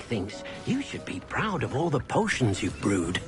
thinks you should be proud of all the potions you've brewed.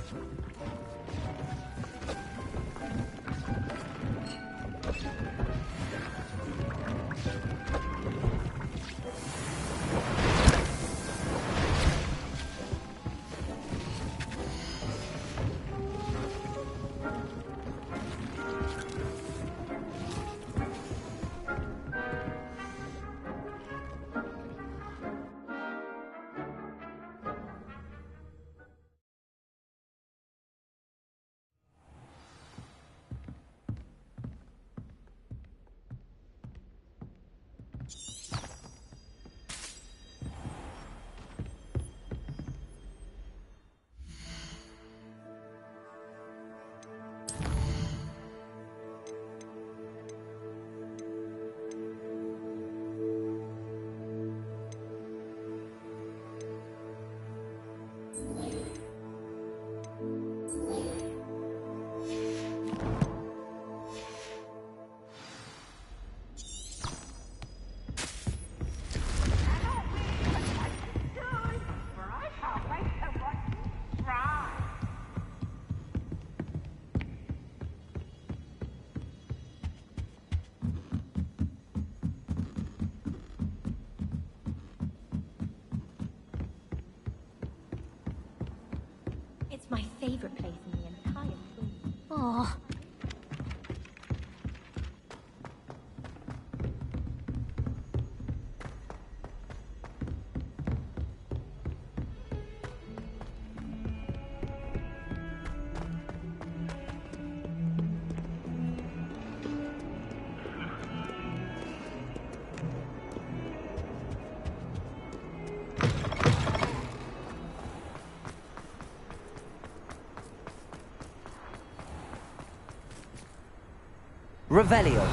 It's my favorite place in the entire room. Oh. Revelio.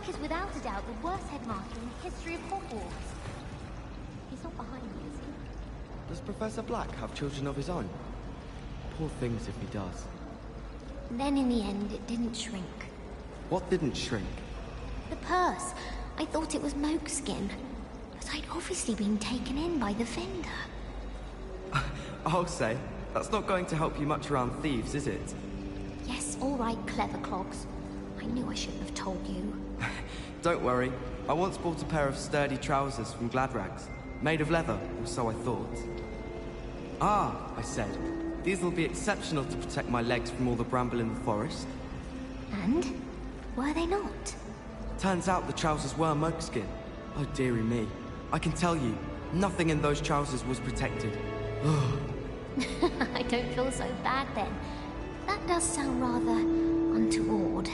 Is without a doubt the worst headmaster in the history of Hogwarts. He's not behind me, is he? Does Professor Black have children of his own? Poor things if he does. Then in the end, it didn't shrink. What didn't shrink? The purse. I thought it was Moleskin. But I'd obviously been taken in by the vendor. I'll say, that's not going to help you much around thieves, is it? Yes, all right, clever clogs. I knew I shouldn't have told you. Don't worry. I once bought a pair of sturdy trousers from Gladrags. Made of leather, or so I thought. Ah, I said. These will be exceptional to protect my legs from all the bramble in the forest. And? Were they not? Turns out the trousers were moleskin. Oh, dearie me. I can tell you, nothing in those trousers was protected. I don't feel so bad then. That does sound rather untoward.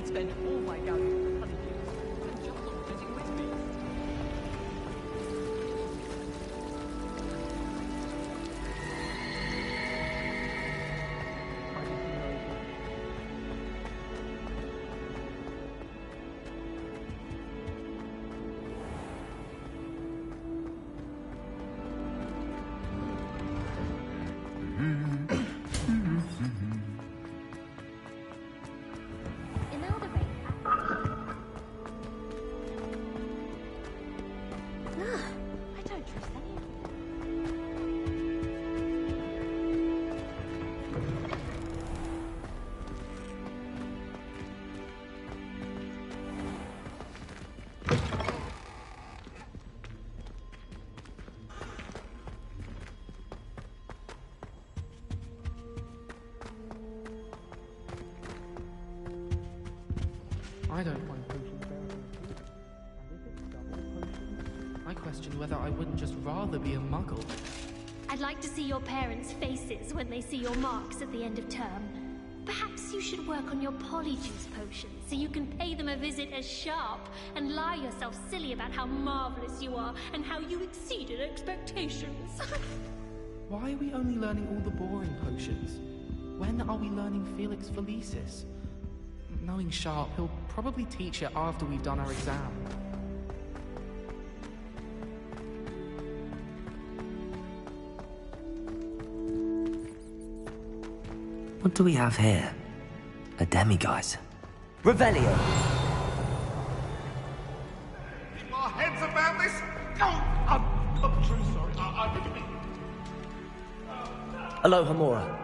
Spend all my galleons for honeydews, and you're not sitting with me. I don't find potion therapy appealing. And if it's double potion, I question whether I wouldn't just rather be a muggle. I'd like to see your parents' faces when they see your marks at the end of term. Perhaps you should work on your polyjuice potions so you can pay them a visit as sharp and lie yourself silly about how marvelous you are and how you exceeded expectations. Why are we only learning all the boring potions? When are we learning Felix Felicis? Knowing Sharp, he'll probably teach it after we've done our exam. What do we have here? A demiguise. Revelio! Keep our heads about this? Oh, I'm truly sorry. I didn't mean it. Aloha Mora.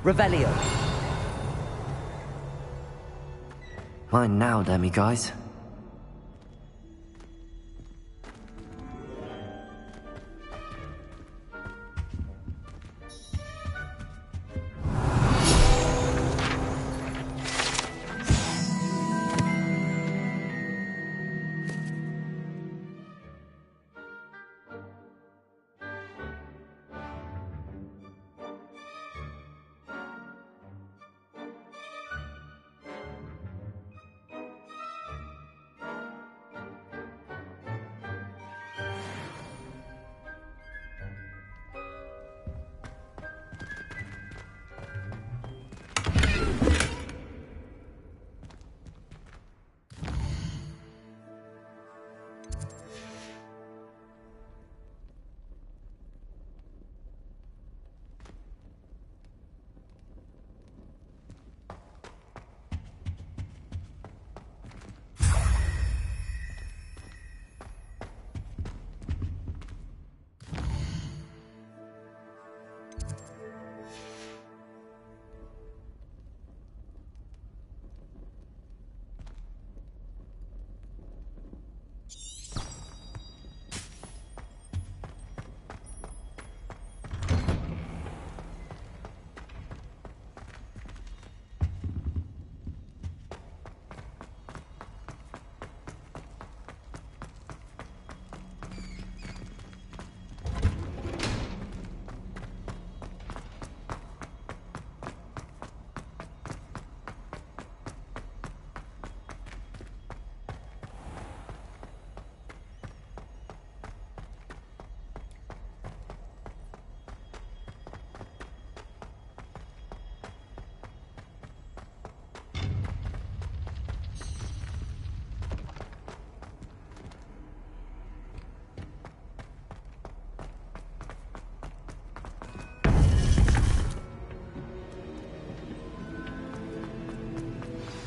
Revelio. Mine now, demiguise.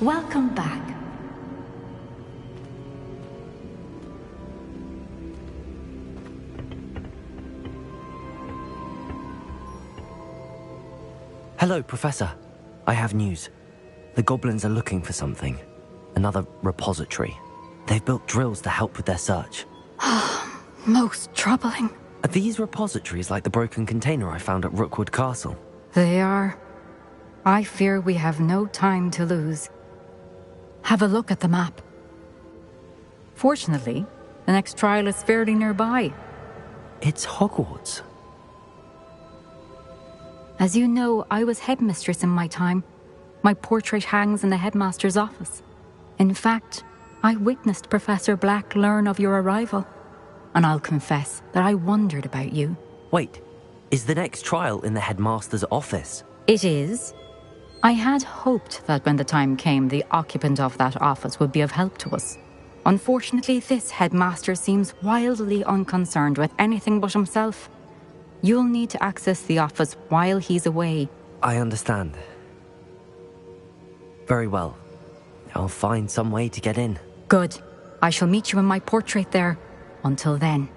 Welcome back. Hello, Professor. I have news. The goblins are looking for something. Another repository. They've built drills to help with their search. Most troubling. Are these repositories like the broken container I found at Rookwood Castle? They are. I fear we have no time to lose. Have a look at the map. Fortunately, the next trial is fairly nearby. It's Hogwarts. As you know, I was headmistress in my time. My portrait hangs in the headmaster's office. In fact, I witnessed Professor Black learn of your arrival. And I'll confess that I wondered about you. Wait, is the next trial in the headmaster's office? It is. I had hoped that when the time came, the occupant of that office would be of help to us. Unfortunately, this headmaster seems wildly unconcerned with anything but himself. You'll need to access the office while he's away. I understand. Very well. I'll find some way to get in. Good. I shall meet you in my portrait there. Until then.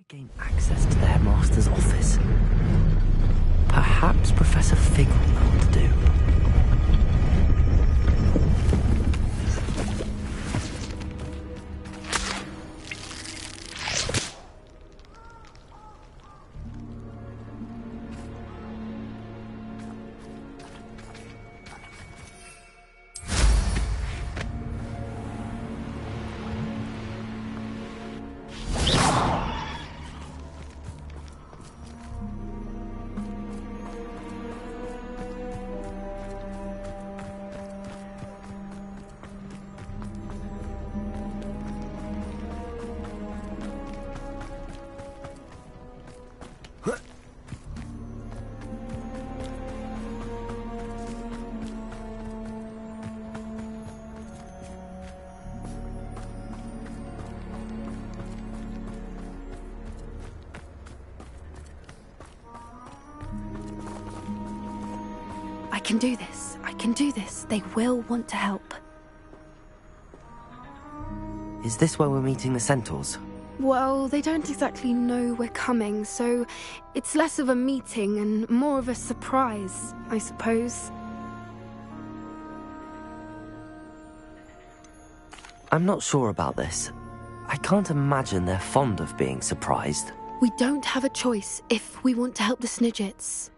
Gain access to the headmaster's office. Perhaps Professor Fig will know what to do. I can do this. I can do this. They will want to help. Is this where we're meeting the centaurs? Well, they don't exactly know we're coming, so it's less of a meeting and more of a surprise, I suppose. I'm not sure about this. I can't imagine they're fond of being surprised. We don't have a choice if we want to help the Snidgets.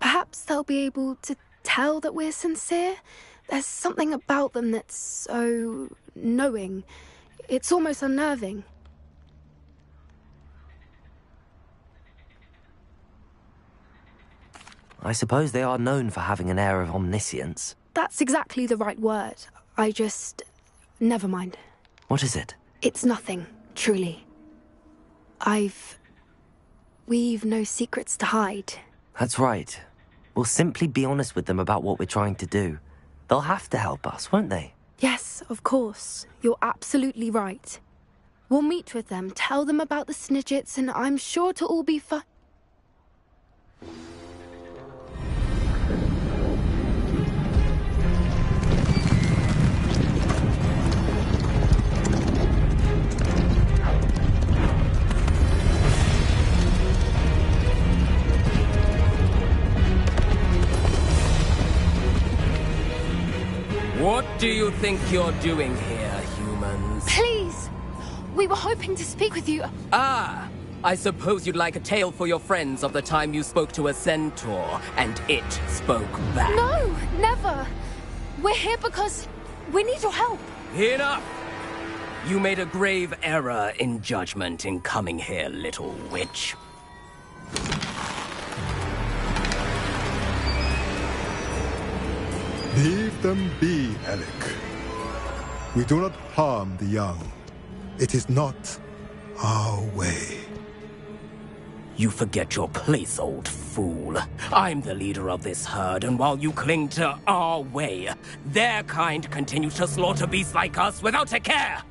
Perhaps they'll be able to tell that we're sincere. There's something about them that's so knowing. It's almost unnerving. I suppose they are known for having an air of omniscience. That's exactly the right word. Never mind. What is it? It's nothing, truly. We've no secrets to hide. That's right. We'll simply be honest with them about what we're trying to do. They'll have to help us, won't they? Yes, of course. You're absolutely right. We'll meet with them, tell them about the Snidgets, and I'm sure to all be fine. What do you think you're doing here, humans? Please! We were hoping to speak with you. Ah! I suppose you'd like a tale for your friends of the time you spoke to a centaur, and it spoke back. No, never! We're here because we need your help. Enough! You made a grave error in judgment in coming here, little witch. Leave them be, Alec. We do not harm the young. It is not our way. You forget your place, old fool. I'm the leader of this herd, and while you cling to our way, their kind continue to slaughter beasts like us without a care!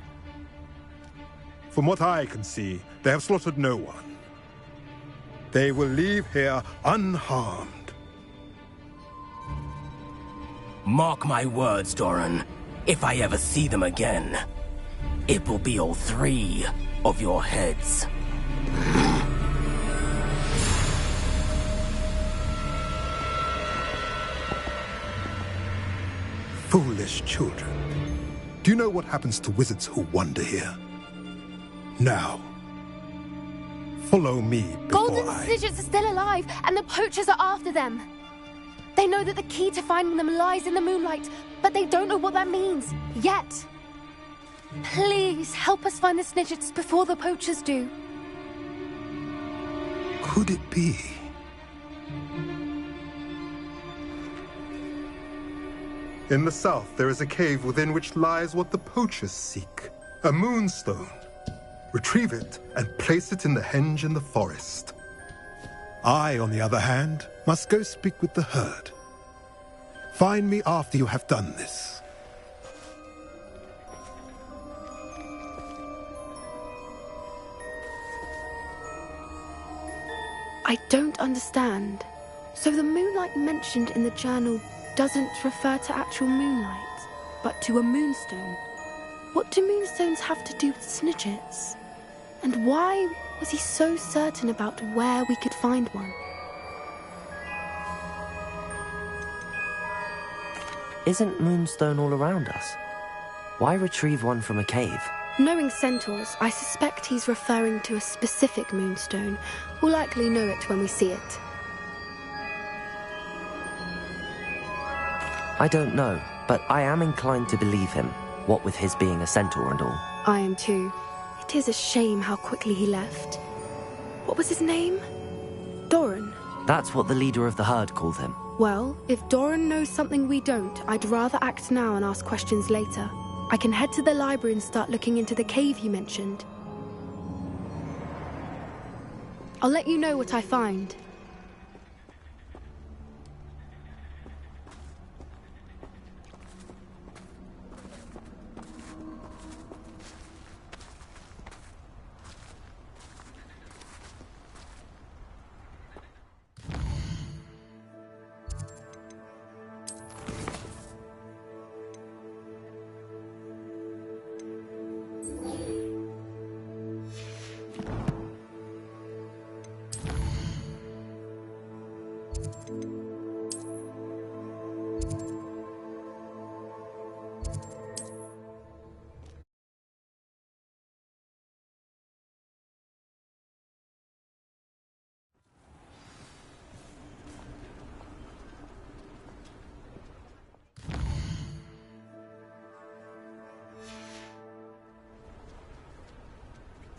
From what I can see, they have slaughtered no one. They will leave here unharmed. Mark my words, Doran. If I ever see them again, it will be all 3 of your heads. Foolish children. Do you know what happens to wizards who wander here? Now, follow me before Golden Snidgets are still alive, and the poachers are after them. They know that the key to finding them lies in the moonlight, but they don't know what that means, yet. Please, help us find the Snidgets before the poachers do. Could it be? In the south, there is a cave within which lies what the poachers seek. A moonstone. Retrieve it and place it in the henge in the forest. I, on the other hand, must go speak with the herd. Find me after you have done this. I don't understand. So the moonlight mentioned in the journal doesn't refer to actual moonlight, but to a moonstone. What do moonstones have to do with Snidgets? And why was he so certain about where we could find one? Isn't moonstone all around us? Why retrieve one from a cave? Knowing centaurs, I suspect he's referring to a specific moonstone. We'll likely know it when we see it. I don't know, but I am inclined to believe him, what with his being a centaur and all. I am too. It is a shame how quickly he left. What was his name? Doran. That's what the leader of the herd called him. Well, if Doran knows something we don't, I'd rather act now and ask questions later. I can head to the library and start looking into the cave you mentioned. I'll let you know what I find.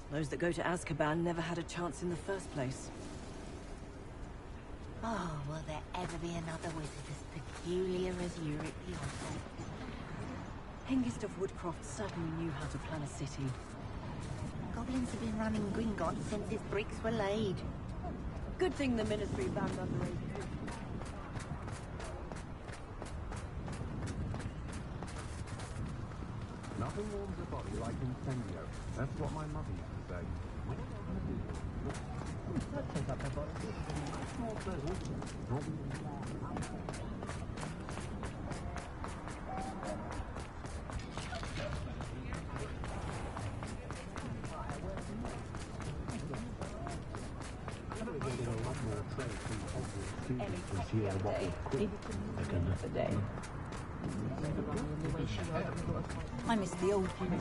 Those that go to Azkaban never had a chance in the first place. Oh, will there ever be another wizard as peculiar as Uric the Awful? Hengist of Woodcroft certainly knew how to plan a city. Goblins have been running Gringotts since its bricks were laid. Good thing the Ministry banned underage. Nothing warms a body like incendio. That's what my mother used to say. That takes up her body. Much more pleasant. Getting a lot more trade from Hogwarts this year. What was quick. Day. I miss the old one.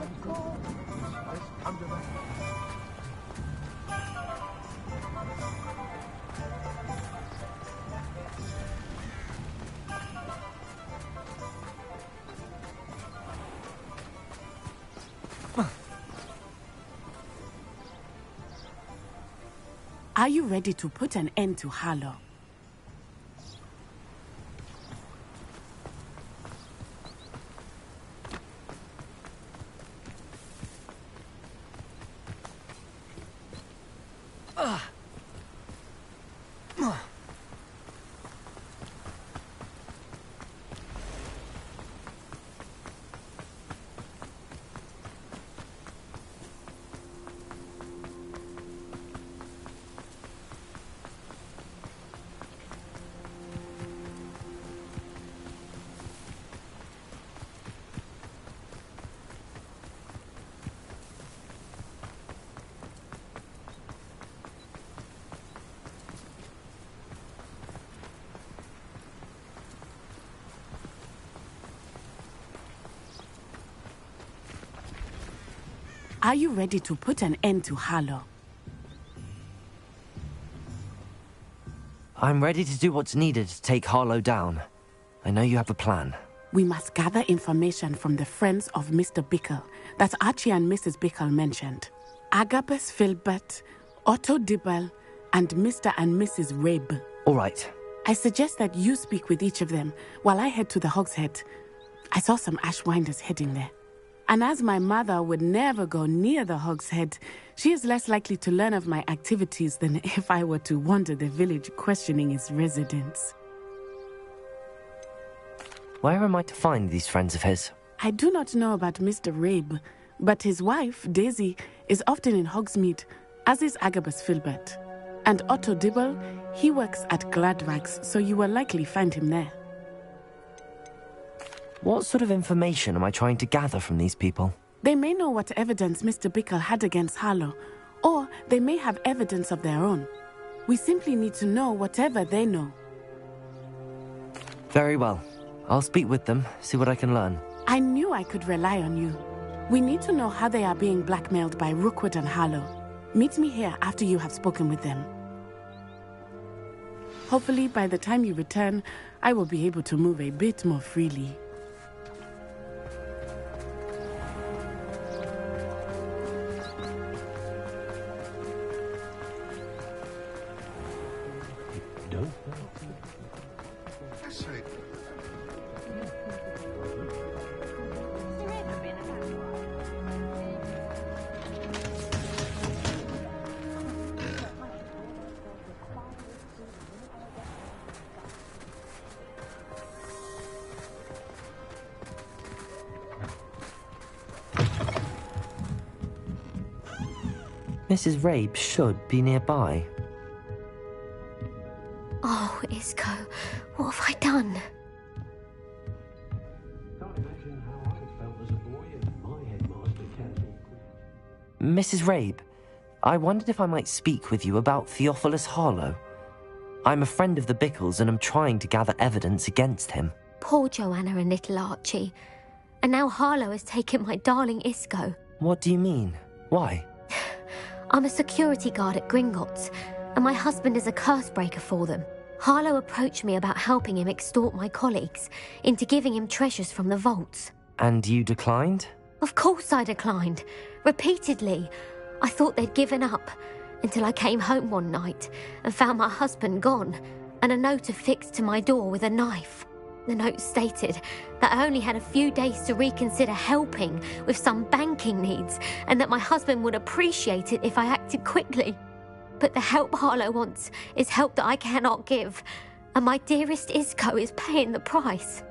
Are you ready to put an end to Harlow? Are you ready to put an end to Harlow? I'm ready to do what's needed to take Harlow down. I know you have a plan. We must gather information from the friends of Mr. Bickle that Archie and Mrs. Bickle mentioned. Agabus Filbert, Otto Dibble, and Mr. and Mrs. Rabe. All right. I suggest that you speak with each of them while I head to the Hogshead. I saw some Ashwinders heading there. And as my mother would never go near the Hogshead, she is less likely to learn of my activities than if I were to wander the village questioning its residents. Where am I to find these friends of his? I do not know about Mr. Rabe, but his wife, Daisy, is often in Hogsmeade, as is Agabus Filbert. And Otto Dibble, he works at Gladrags, so you will likely find him there. What sort of information am I trying to gather from these people? They may know what evidence Mr. Bickle had against Harlow, or they may have evidence of their own. We simply need to know whatever they know. Very well. I'll speak with them, see what I can learn. I knew I could rely on you. We need to know how they are being blackmailed by Rookwood and Harlow. Meet me here after you have spoken with them. Hopefully, by the time you return, I will be able to move a bit more freely. Mrs. Rabe should be nearby. Oh, Isco, what have I done? Can't imagine how I felt as a boy if my headmaster kept me. Mrs. Rabe, I wondered if I might speak with you about Theophilus Harlow. I'm a friend of the Bickles and am trying to gather evidence against him. Poor Joanna and little Archie. And now Harlow has taken my darling Isco. What do you mean? Why? I'm a security guard at Gringotts, and my husband is a curse breaker for them. Harlow approached me about helping him extort my colleagues into giving him treasures from the vaults. And you declined? Of course I declined. Repeatedly. I thought they'd given up, until I came home one night and found my husband gone, and a note affixed to my door with a knife. The note stated that I only had a few days to reconsider helping with some banking needs, and that my husband would appreciate it if I acted quickly. But the help Harlow wants is help that I cannot give, and my dearest Isco is paying the price.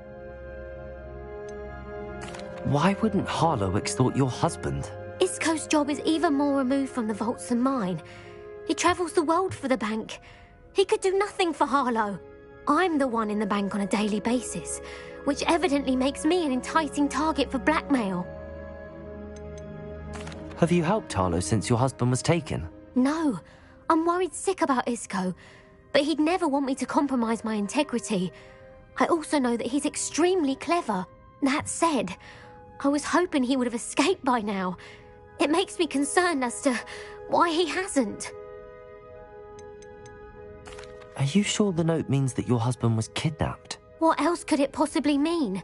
Why wouldn't Harlow extort your husband? Isco's job is even more removed from the vaults than mine. He travels the world for the bank. He could do nothing for Harlow. I'm the one in the bank on a daily basis, which evidently makes me an enticing target for blackmail. Have you helped Harlow since your husband was taken? No, I'm worried sick about Isco, but he'd never want me to compromise my integrity. I also know that he's extremely clever. That said, I was hoping he would have escaped by now. It makes me concerned as to why he hasn't. Are you sure the note means that your husband was kidnapped? What else could it possibly mean?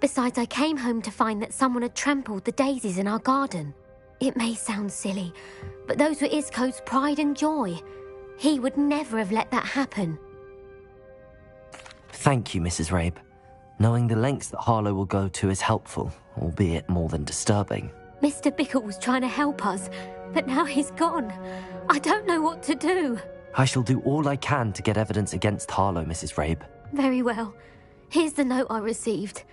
Besides, I came home to find that someone had trampled the daisies in our garden. It may sound silly, but those were Isco's pride and joy. He would never have let that happen. Thank you, Mrs. Rabe. Knowing the lengths that Harlow will go to is helpful, albeit more than disturbing. Mr. Bickle was trying to help us, but now he's gone. I don't know what to do. I shall do all I can to get evidence against Harlow, Mrs. Rabe. Very well. Here's the note I received.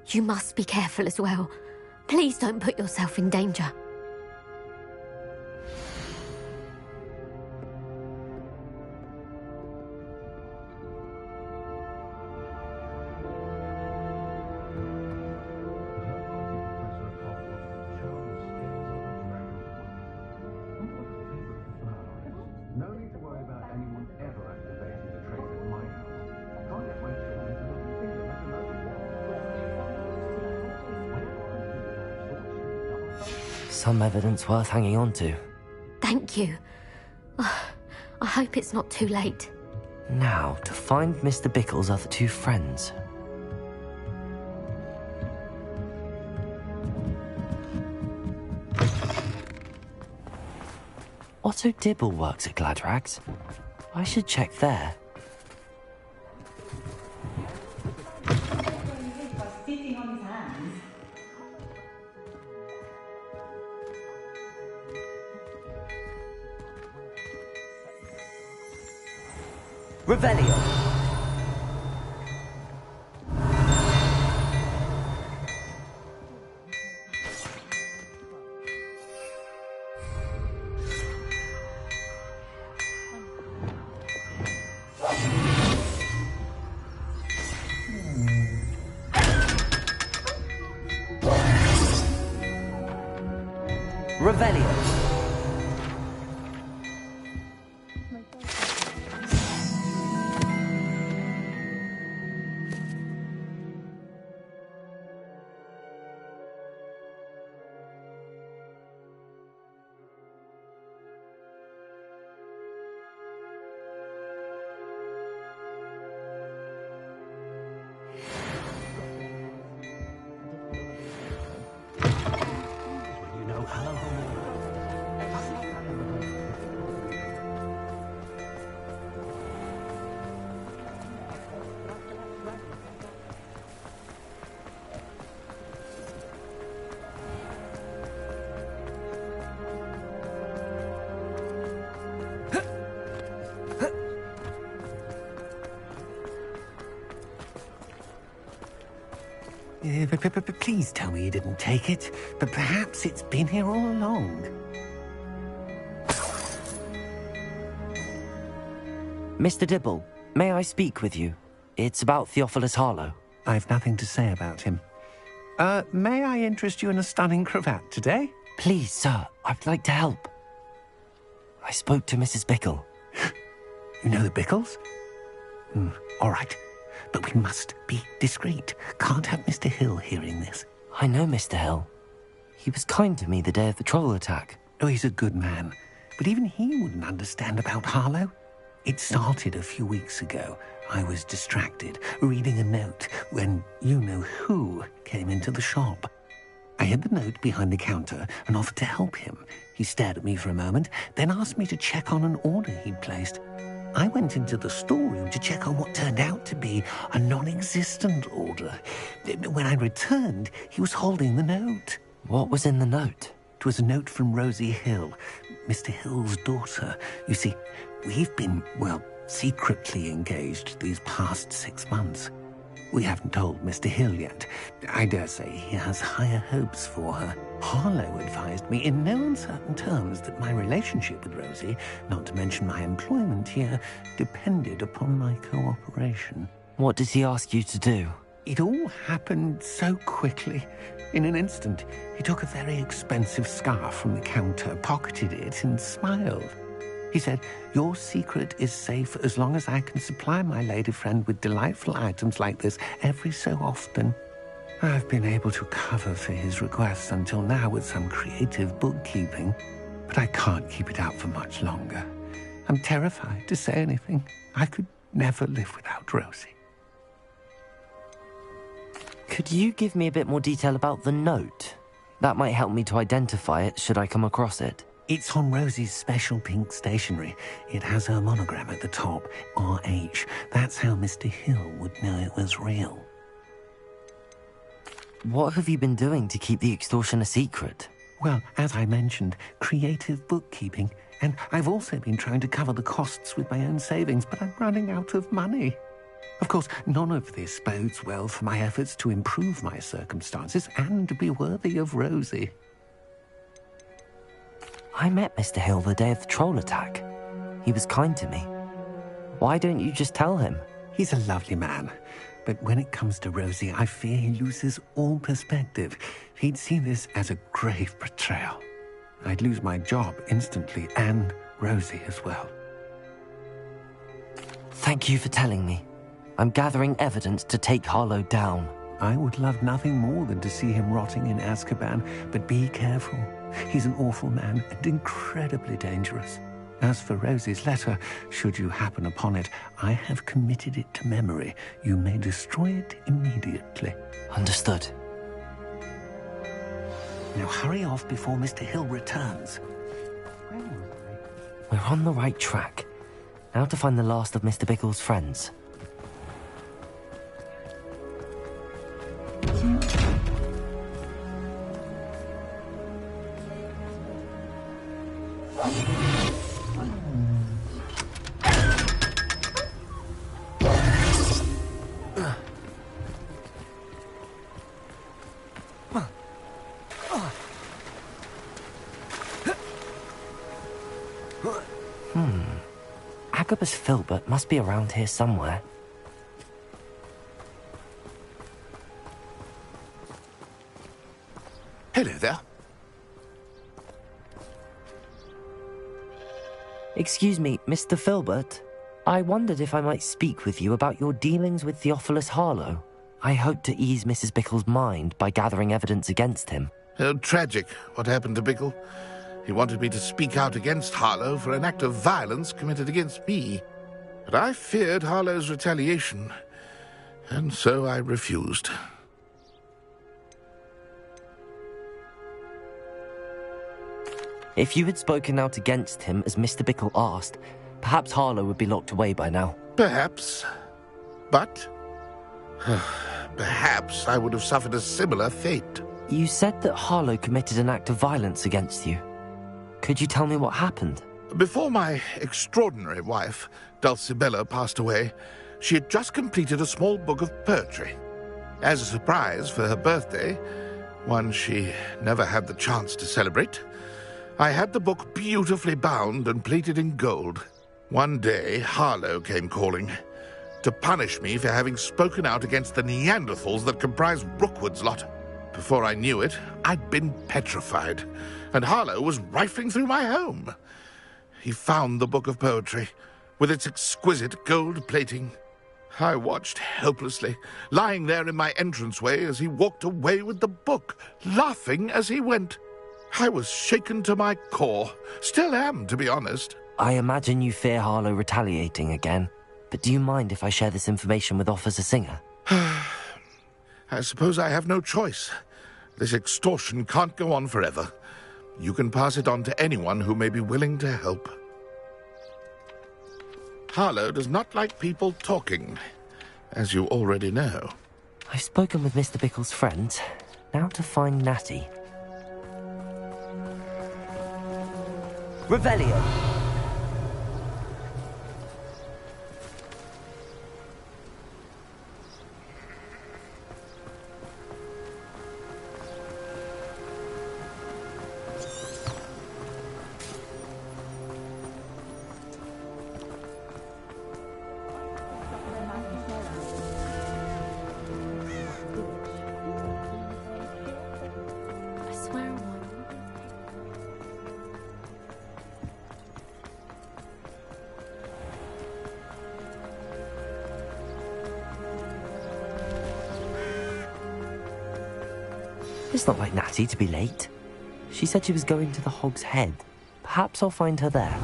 You must be careful as well. Please don't put yourself in danger. No need to worry about anyone ever activating the trace at my house. Can't get my children to look at let alone Some evidence worth hanging on to. Thank you. I hope it's not too late. Now, to find Mr. Bickle's other two friends. Otto Dibble works at Gladrags. I should check there. Revelio. Revelio. Please tell me you didn't take it, but perhaps it's been here all along. Mr. Dibble, may I speak with you? It's about Theophilus Harlow. I've nothing to say about him. May I interest you in a stunning cravat today? Please, sir, I'd like to help. I spoke to Mrs. Bickle. You know the Bickles? All right. But we must be discreet. Can't have Mr. Hill hearing this. I know Mr. Hill. He was kind to me the day of the troll attack. Oh, he's a good man. But even he wouldn't understand about Harlow. It started a few weeks ago. I was distracted, reading a note, when you-know-who came into the shop. I hid the note behind the counter and offered to help him. He stared at me for a moment, then asked me to check on an order he'd placed. I went into the storeroom to check on what turned out to be a non-existent order. When I returned, he was holding the note. What was in the note? It was a note from Rosie Hill, Mr. Hill's daughter. You see, we've been, secretly engaged these past 6 months. We haven't told Mr. Hill yet. I dare say he has higher hopes for her. Harlow advised me in no uncertain terms that my relationship with Rosie, not to mention my employment here, depended upon my cooperation. What does he ask you to do? It all happened so quickly. In an instant, he took a very expensive scarf from the counter, pocketed it, and smiled. He said, "Your secret is safe as long as I can supply my lady friend with delightful items like this every so often." I've been able to cover for his requests until now with some creative bookkeeping, but I can't keep it out for much longer. I'm terrified to say anything. I could never live without Rosie. Could you give me a bit more detail about the note? That might help me to identify it should I come across it. It's on Rosie's special pink stationery. It has her monogram at the top, RH. That's how Mr. Hill would know it was real. What have you been doing to keep the extortion a secret? Well, as I mentioned, creative bookkeeping. And I've also been trying to cover the costs with my own savings, but I'm running out of money. Of course, none of this bodes well for my efforts to improve my circumstances and to be worthy of Rosie. I met Mr. Hill the day of the troll attack. He was kind to me. Why don't you just tell him? He's a lovely man. But when it comes to Rosie, I fear he loses all perspective. He'd see this as a grave betrayal. I'd lose my job instantly, and Rosie as well. Thank you for telling me. I'm gathering evidence to take Harlow down. I would love nothing more than to see him rotting in Azkaban, but be careful. He's an awful man and incredibly dangerous. As for Rosie's letter, should you happen upon it, I have committed it to memory. You may destroy it immediately. Understood. Now hurry off before Mr. Hill returns. We're on the right track. Now to find the last of Mr. Bickle's friends. Agabus Filbert must be around here somewhere. Hello there. Excuse me, Mr. Filbert. I wondered if I might speak with you about your dealings with Theophilus Harlow. I hope to ease Mrs. Bickle's mind by gathering evidence against him. Tragic, what happened to Bickle. He wanted me to speak out against Harlow for an act of violence committed against me. But I feared Harlow's retaliation, and so I refused. If you had spoken out against him as Mr. Bickle asked, perhaps Harlow would be locked away by now. Perhaps. But perhaps I would have suffered a similar fate. You said that Harlow committed an act of violence against you. Could you tell me what happened? Before my extraordinary wife, Dulcibella, passed away, she had just completed a small book of poetry. As a surprise for her birthday, one she never had the chance to celebrate, I had the book beautifully bound and plated in gold. One day, Harlow came calling to punish me for having spoken out against the Neanderthals that comprise Rookwood's lot. Before I knew it, I'd been petrified, and Harlow was rifling through my home. He found the book of poetry, with its exquisite gold plating. I watched helplessly, lying there in my entranceway as he walked away with the book, laughing as he went. I was shaken to my core. Still am, to be honest. I imagine you fear Harlow retaliating again, but do you mind if I share this information with Officer Singer? I suppose I have no choice. This extortion can't go on forever. You can pass it on to anyone who may be willing to help. Harlow does not like people talking, as you already know. I've spoken with Mr. Bickle's friends. Now to find Natty. Revelio! It's not like Natty to be late. She said she was going to the Hog's Head. Perhaps I'll find her there.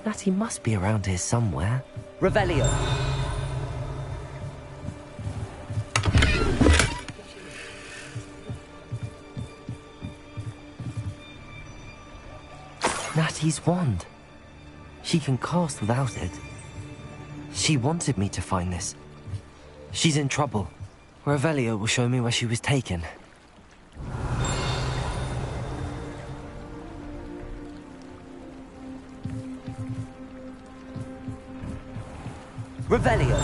Natty must be around here somewhere. Revelio! Natty's wand. She can cast without it. She wanted me to find this. She's in trouble. Revelio will show me where she was taken. Revelio.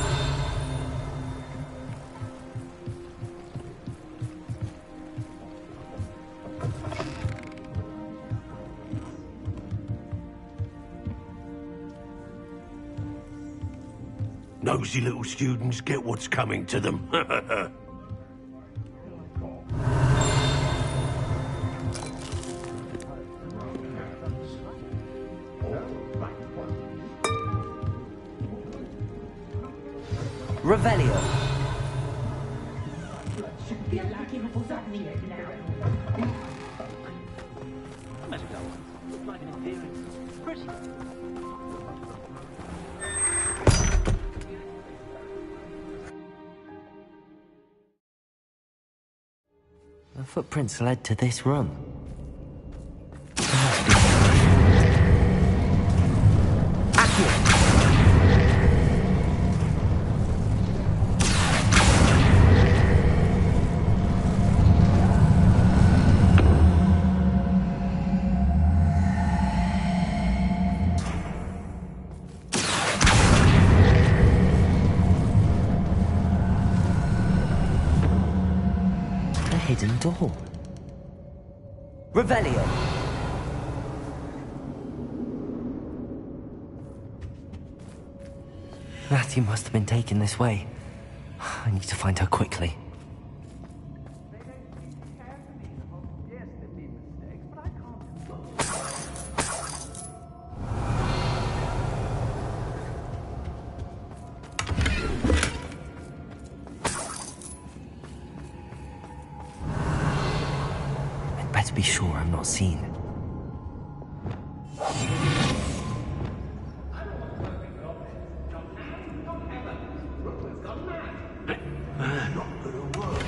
Nosy little students get what's coming to them. Revelio. The footprints led to this room. Hidden door. Revelio. Mattie must have been taken this way. I need to find her quickly. Better be sure I'm not seen. Not gonna work.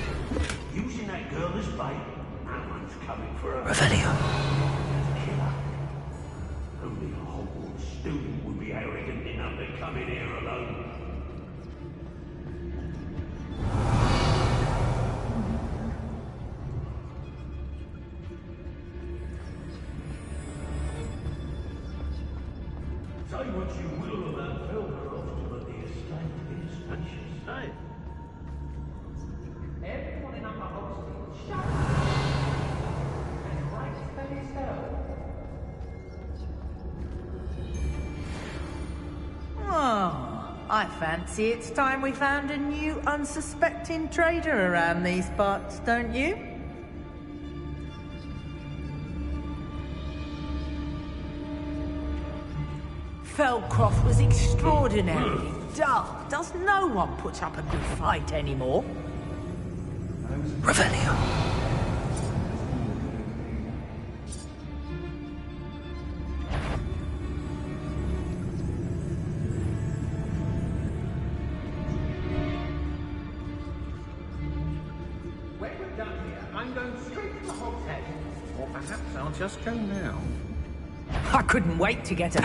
Using that girl as bait. No one's coming for her. Revelio. Killer. Only a Hogwarts student would be arrogant enough to come in here alone. Say what you will about Felcroft, but the estate is spacious, eh? Everyone in Upper Hogsmeade, shut up! And right for yourself. Oh, I fancy it's time we found a new unsuspecting trader around these parts, don't you? Felcroft was extraordinarily dull. Does no one put up a good fight anymore? Revelio. When we're done here, I'm going straight to the Hogshead. Or perhaps I'll just go now. I couldn't wait to get a...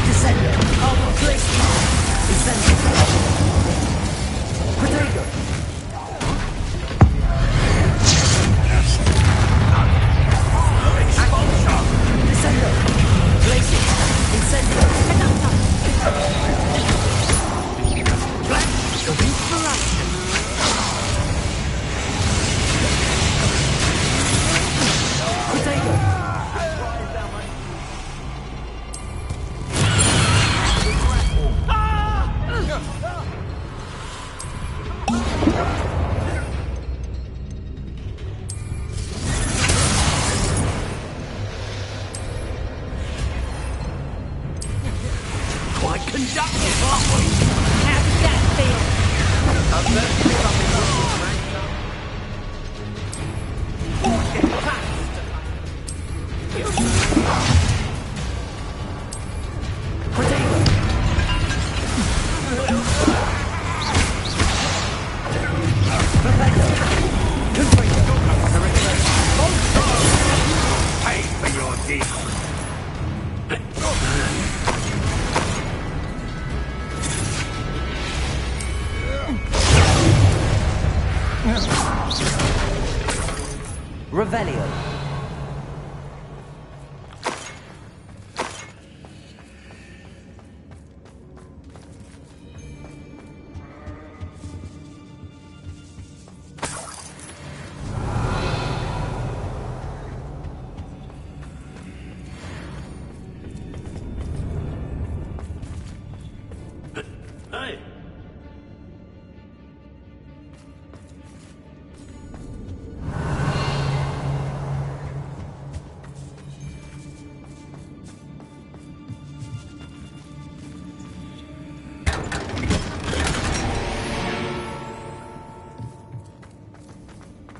Descendo. Oh, please. Descendo. Protego. Descendo. Blazing. Incendio. Black. Inspiration. Protego. Quite conductive, aren't we? How did that Pay for your deed.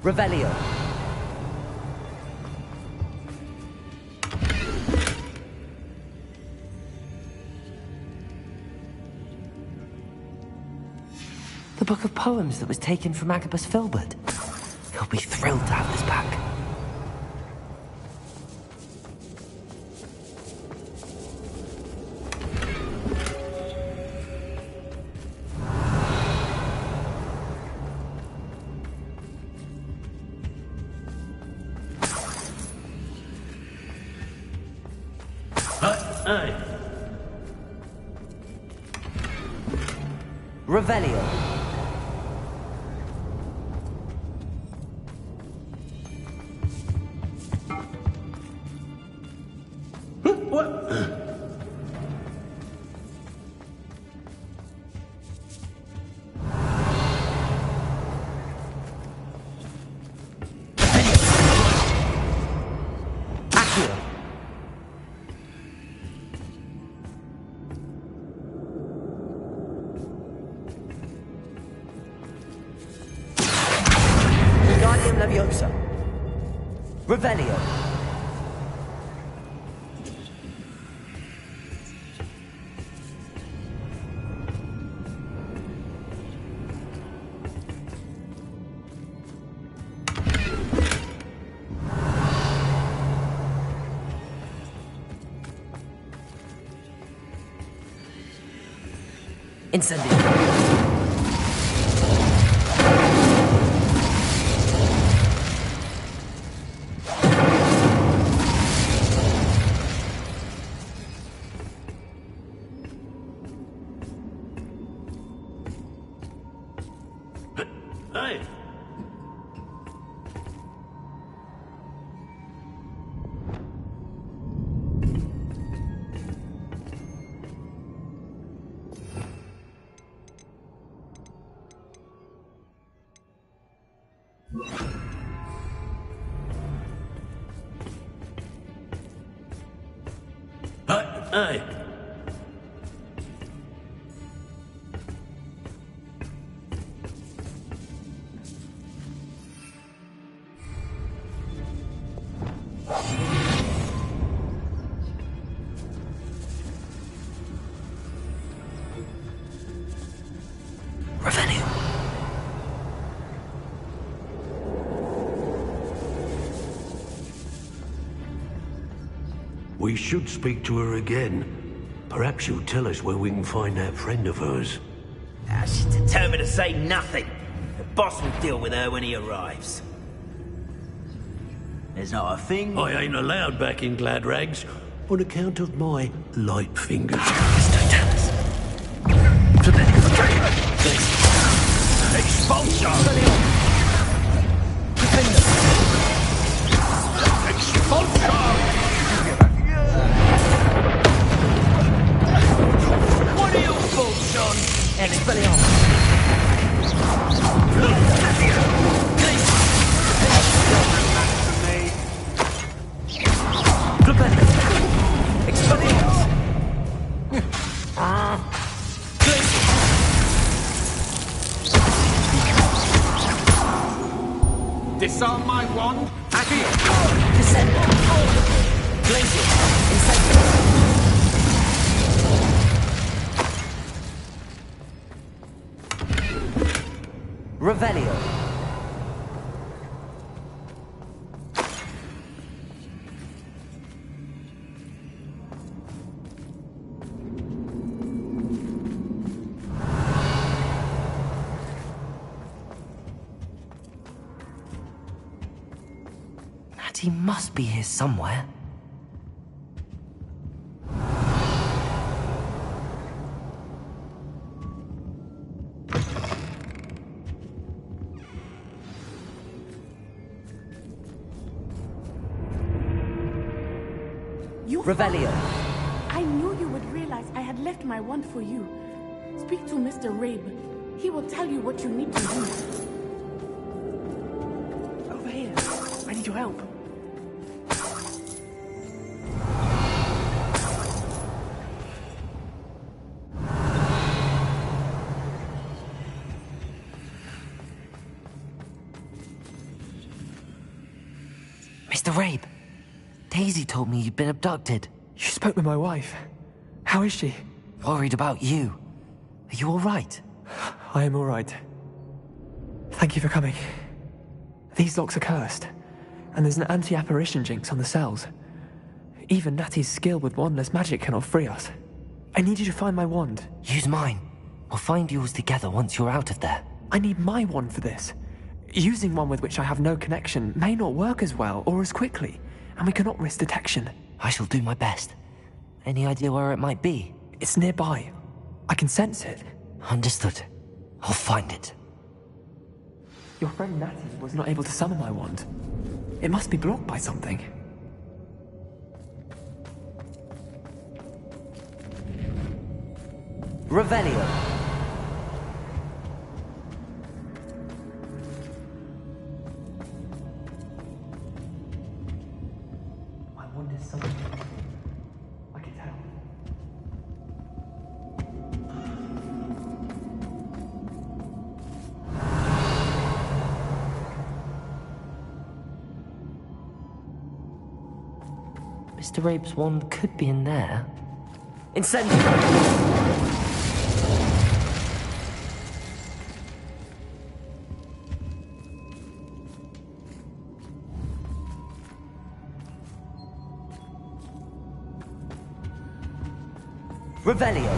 Revelio. The book of poems that was taken from Agabus Filbert. He'll be thrilled to have this back. Revelio. What? Accio. Guardian Leviosa. Revelio. Incendio. Hey! Hey! Revelio. We should speak to her again. Perhaps she'll tell us where we can find that friend of hers. She's determined to say nothing. The boss will deal with her when he arrives. There's not a thing... I ain't allowed back in Gladrags on account of my light fingers. Expulsion! What are your thoughts on... And Disarm my wand. Accio. Descend. Blaze it. Incendio. Revelio. He must be here somewhere. Revelio. I knew you would realize I had left my wand for you. Speak to Mr. Rabe. He will tell you what you need to do. Over here. I need your help. Mr. Rabe, Daisy told me you'd been abducted. You spoke with my wife. How is she? Worried about you. Are you all right? I am all right. Thank you for coming. These locks are cursed, and there's an anti-apparition jinx on the cells. Even Natty's skill with wandless magic cannot free us. I need you to find my wand. Use mine. We'll find yours together once you're out of there. I need my wand for this. Using one with which I have no connection may not work as well or as quickly, and we cannot risk detection. I shall do my best. Any idea where it might be? It's nearby. I can sense it. Understood. I'll find it. Your friend Natty was not able to summon my wand. It must be blocked by something. Revelio. My wand is summoned. I can tell. Mr. Rabe's wand could be in there. Incendio! Revelio.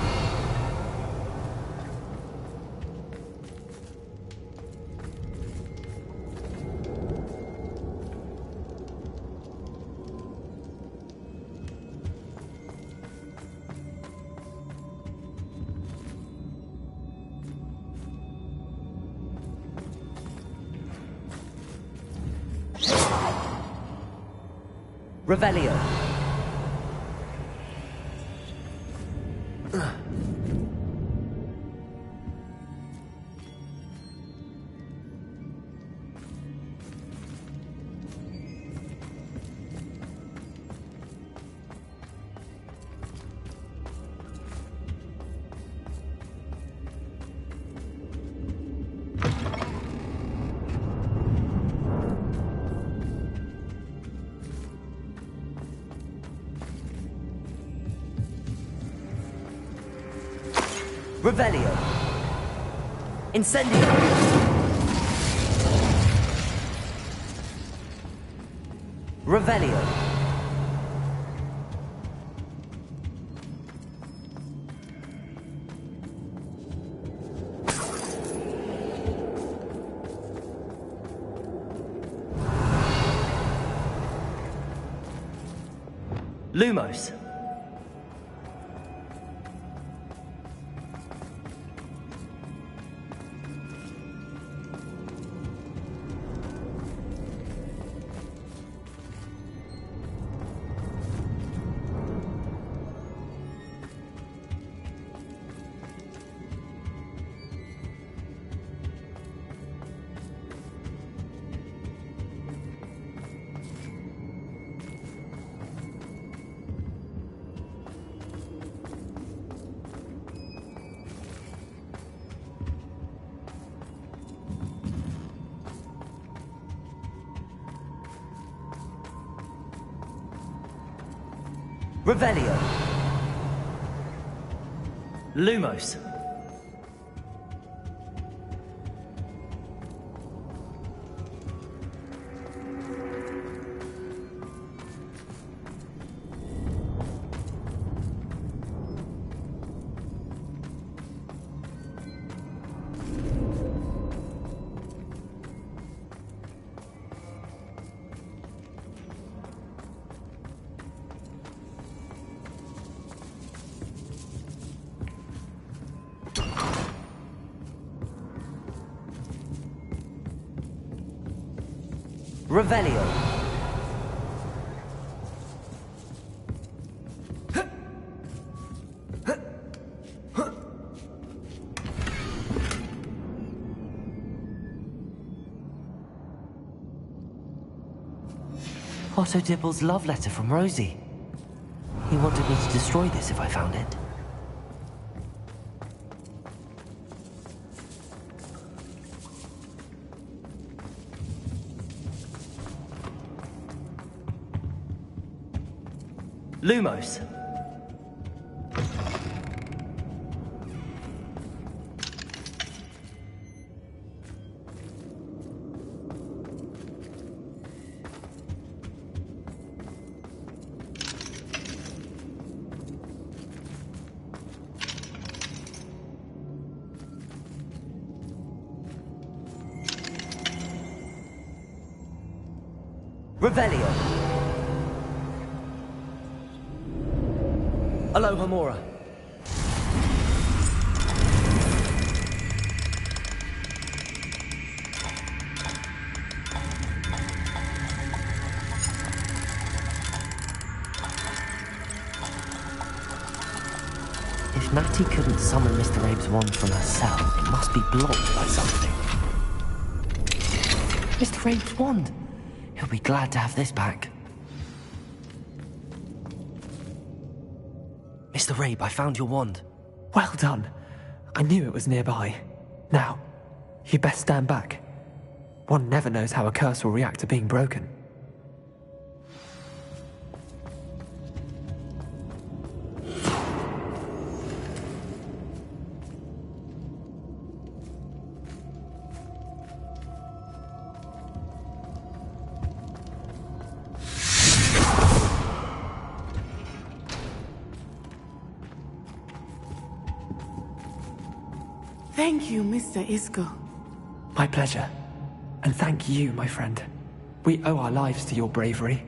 Revelio. Revelio. Incendio. Revelio. Lumos. Revelio. Lumos. Revelio. Otto Dibble's love letter from Rosie. He wanted me to destroy this if I found it. Lumos. Revelio. Aloha Mora. If Natty couldn't summon Mr. Abe's wand from herself, it must be blocked by something. Mr. Abe's wand! He'll be glad to have this back. Mr. Abe, I found your wand. Well done. I knew it was nearby. Now, you best stand back. One never knows how a curse will react to being broken. Thank you, Mr. Isco. My pleasure. And thank you, my friend. We owe our lives to your bravery.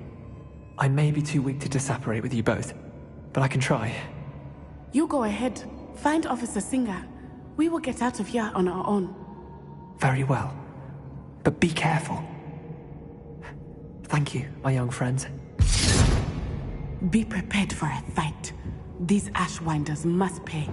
I may be too weak to disapparate with you both, but I can try. You go ahead. Find Officer Singer. We will get out of here on our own. Very well. But be careful. Thank you, my young friends. Be prepared for a fight. These Ashwinders must pay.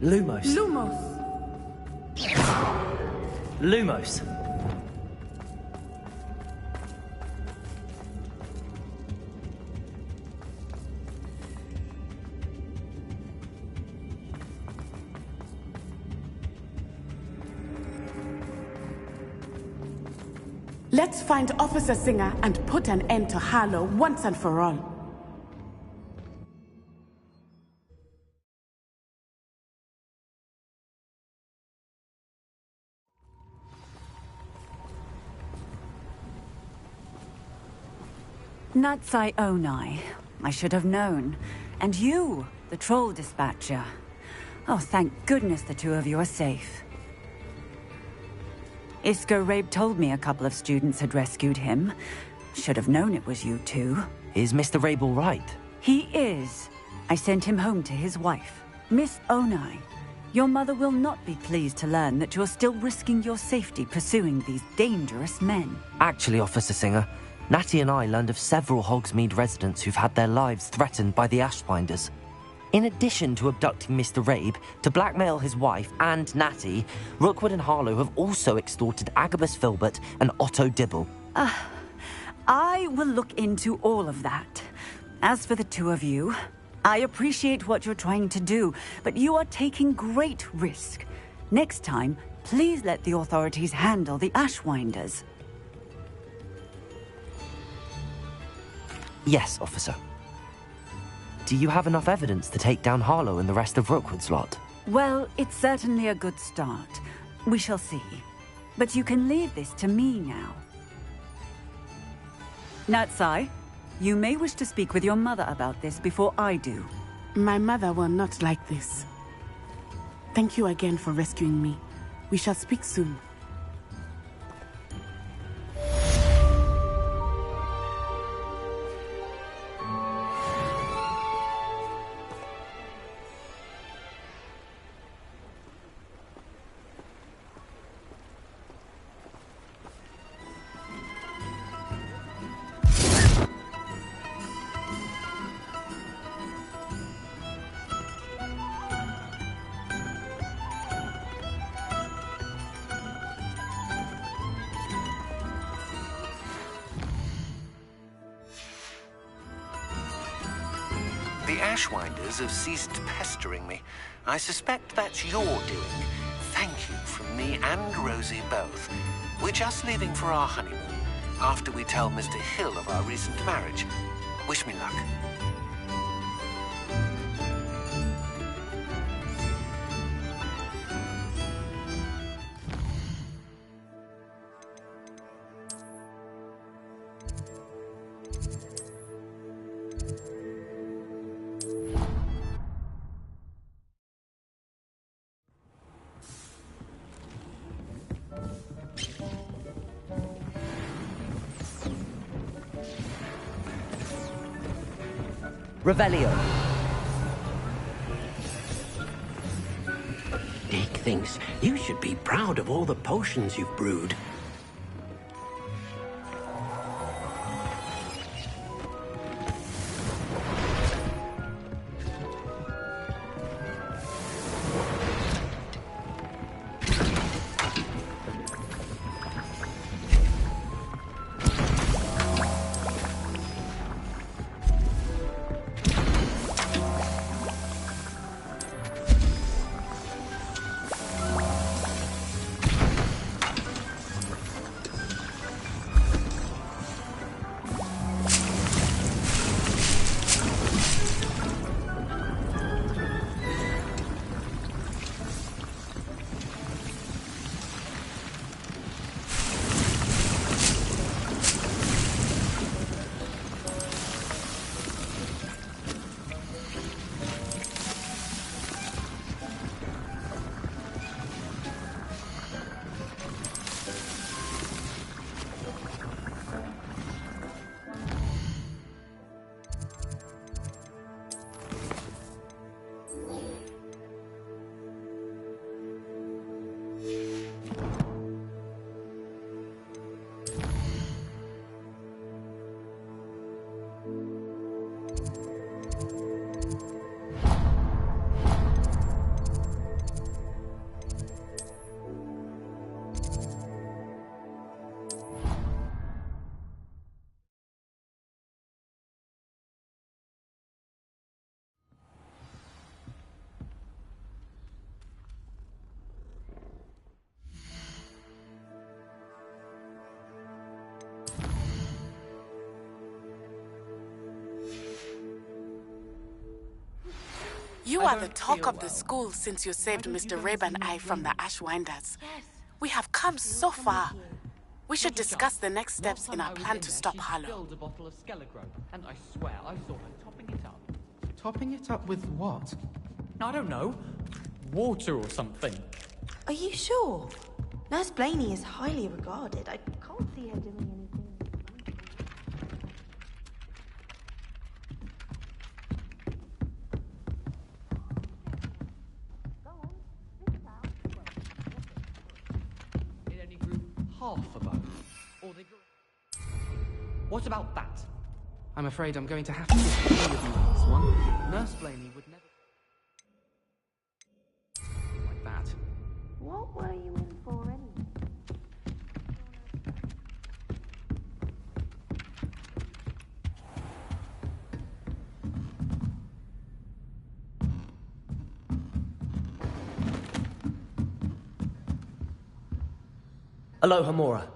Lumos. Lumos! Lumos. Let's find Officer Singer and put an end to Harlow once and for all. Natsai Onai. I should have known. And you, the troll dispatcher. Oh, thank goodness the two of you are safe. Isco Rabe told me a couple of students had rescued him. Should have known it was you two. Is Mr. Rabe all right? He is. I sent him home to his wife. Miss Onai, your mother will not be pleased to learn that you're still risking your safety pursuing these dangerous men. Actually, Officer Singer, Natty and I learned of several Hogsmeade residents who've had their lives threatened by the Ashbinders. In addition to abducting Mr. Rabe to blackmail his wife and Natty, Rookwood and Harlow have also extorted Agabus Filbert and Otto Dibble. I will look into all of that. As for the two of you, I appreciate what you're trying to do, but you are taking great risk. Next time, please let the authorities handle the Ashwinders. Yes, officer. Do you have enough evidence to take down Harlow and the rest of Rookwood's lot? Well, it's certainly a good start. We shall see. But you can leave this to me now. Natsai, you may wish to speak with your mother about this before I do. My mother will not like this. Thank you again for rescuing me. We shall speak soon. The Ashwinders have ceased pestering me. I suspect that's your doing. Thank you from me and Rosie both. We're just leaving for our honeymoon, after we tell Mr. Hill of our recent marriage. Wish me luck. Revelio. Dick thinks you should be proud of all the potions you've brewed. You are the talk of the school since you saved Mr. Rabe and I from the Ashwinders. We have come so far. We should discuss the next steps in our plan to stop Harlow. A bottle of Skelegro, and I swear I saw her topping it up. Topping it up with what? I don't know. Water or something. Are you sure? Nurse Blaney is highly regarded. I can't see her doing anything. It only grew half a bone. Or they grew... What about that? I'm afraid I'm going to have to disagree with you on this one. Nurse Blaney would never... like that. What were you in for anyway? Aloha Mora.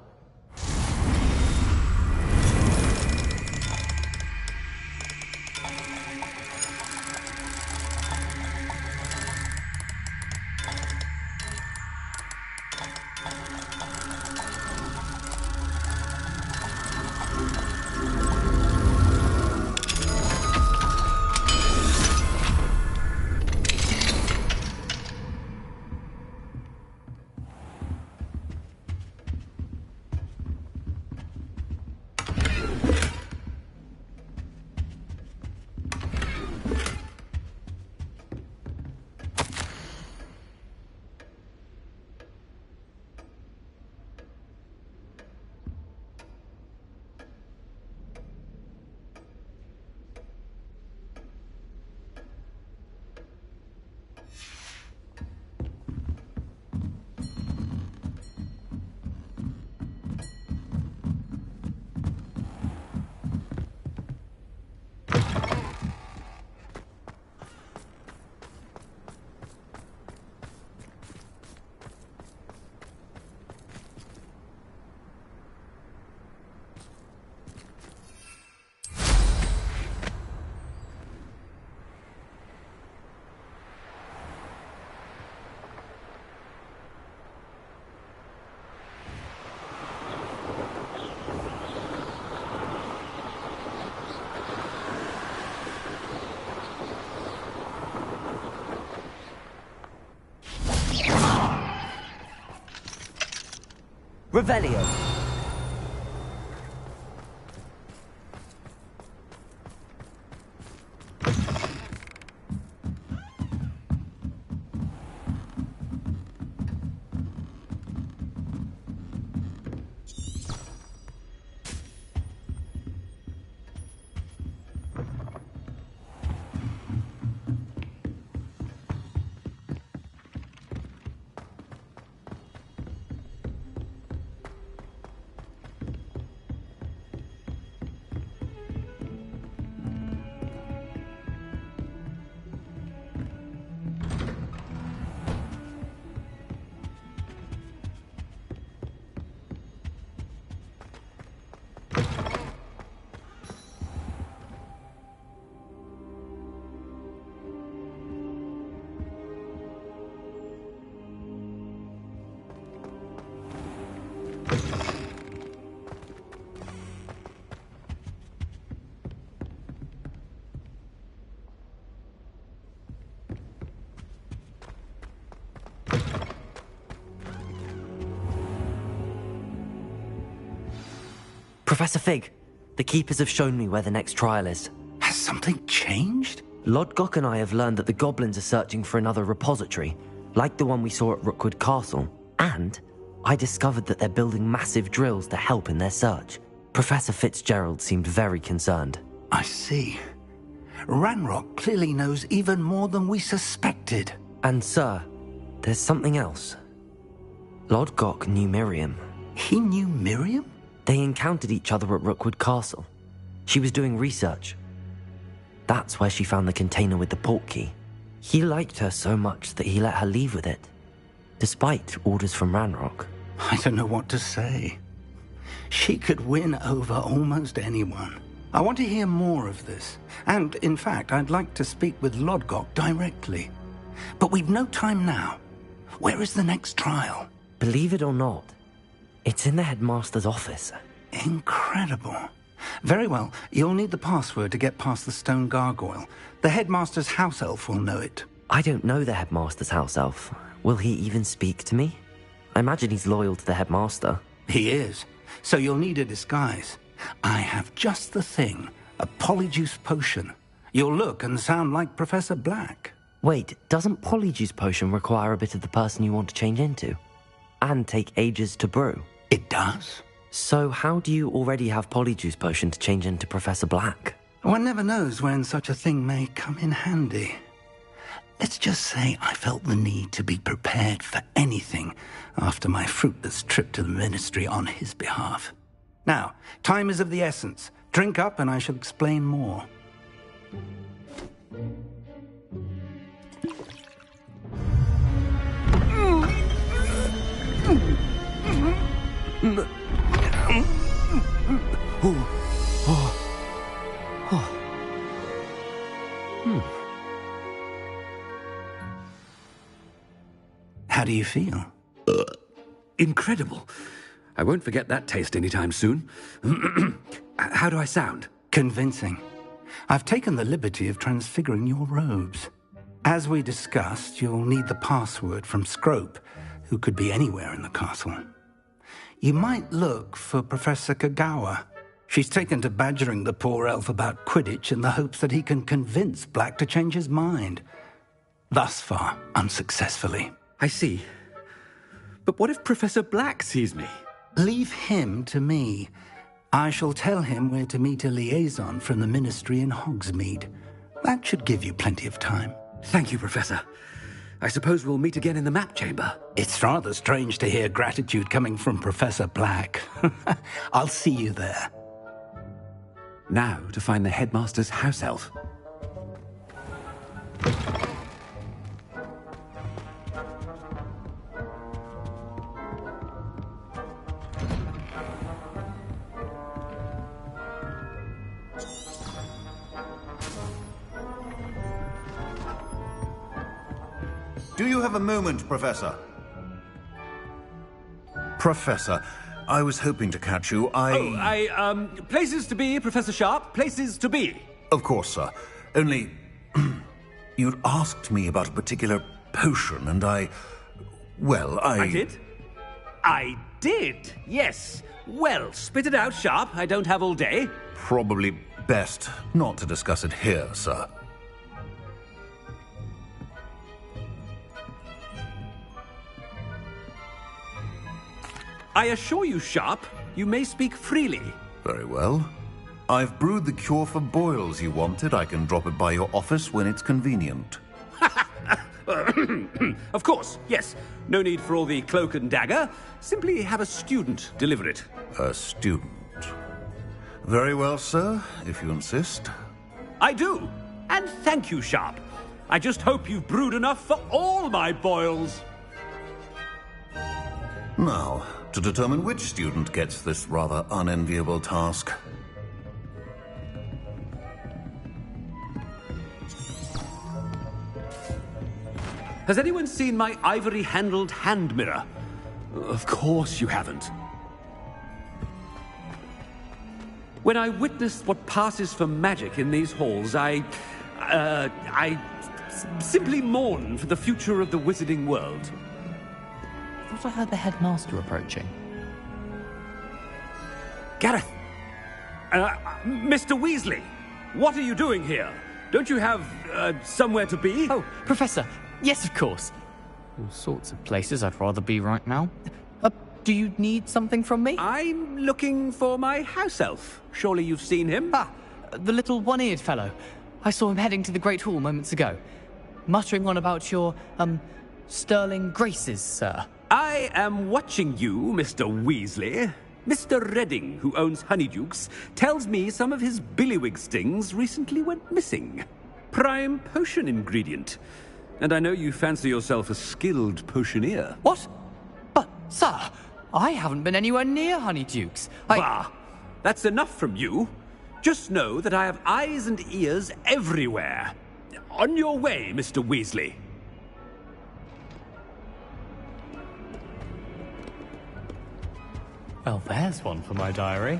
Revelio. Professor Fig, the Keepers have shown me where the next trial is. Has something changed? Lodgok and I have learned that the goblins are searching for another repository, like the one we saw at Rookwood Castle. And I discovered that they're building massive drills to help in their search. Professor Fitzgerald seemed very concerned. I see. Ranrock clearly knows even more than we suspected. And sir, there's something else. Lodgok knew Miriam. He knew Miriam? They encountered each other at Rookwood Castle. She was doing research. That's where she found the container with the port key. He liked her so much that he let her leave with it, despite orders from Ranrock. I don't know what to say. She could win over almost anyone. I want to hear more of this. And, in fact, I'd like to speak with Lodgok directly. But we've no time now. Where is the next trial? Believe it or not, it's in the headmaster's office. Incredible. Very well. You'll need the password to get past the stone gargoyle. The headmaster's house elf will know it. I don't know the headmaster's house elf. Will he even speak to me? I imagine he's loyal to the headmaster. He is. So you'll need a disguise. I have just the thing. A polyjuice potion. You'll look and sound like Professor Black. Wait, doesn't polyjuice potion require a bit of the person you want to change into? And take ages to brew? It does. So how do you already have polyjuice potion to change into Professor Black? One never knows when such a thing may come in handy. Let's just say I felt the need to be prepared for anything after my fruitless trip to the ministry on his behalf. Now, time is of the essence. Drink up and I shall explain more. How do you feel? Incredible. I won't forget that taste anytime soon. How do I sound? Convincing. I've taken the liberty of transfiguring your robes. As we discussed, you'll need the password from Scrope, who could be anywhere in the castle. You might look for Professor Kagawa. She's taken to badgering the poor elf about Quidditch in the hopes that he can convince Black to change his mind. Thus far, unsuccessfully. I see. But what if Professor Black sees me? Leave him to me. I shall tell him where to meet a liaison from the ministry in Hogsmeade. That should give you plenty of time. Thank you, Professor. I suppose we'll meet again in the map chamber. It's rather strange to hear gratitude coming from Professor Black. I'll see you there. Now to find the headmaster's house elf. Do you have a moment, Professor? Professor, I was hoping to catch you. Places to be, Professor Sharp. Places to be. Of course, sir. Only, you'd asked me about a particular potion, and I did? I did, yes. Well, spit it out, Sharp. I don't have all day. Probably best not to discuss it here, sir. I assure you, Sharp, you may speak freely. Very well. I've brewed the cure for boils you wanted. I can drop it by your office when it's convenient. Of course, yes. No need for all the cloak and dagger. Simply have a student deliver it. A student. Very well, sir, if you insist. I do. And thank you, Sharp. I just hope you've brewed enough for all my boils. Now, to determine which student gets this rather unenviable task. Has anyone seen my ivory-handled hand mirror? Of course you haven't. When I witness what passes for magic in these halls, I simply mourn for the future of the wizarding world. I thought I heard the headmaster approaching. Gareth! Mr. Weasley! What are you doing here? Don't you have, somewhere to be? Oh, Professor! Yes, of course. All sorts of places I'd rather be right now. Do you need something from me? I'm looking for my house elf. Surely you've seen him? Ah, the little one-eared fellow. I saw him heading to the Great Hall moments ago. Muttering on about your, sterling graces, sir. I am watching you, Mr. Weasley. Mr. Redding, who owns Honeydukes, tells me some of his billywig stings recently went missing. Prime potion ingredient. And I know you fancy yourself a skilled potioneer. What? But, sir, I haven't been anywhere near Honeydukes. Bah! That's enough from you. Just know that I have eyes and ears everywhere. On your way, Mr. Weasley. Well, there's one for my diary.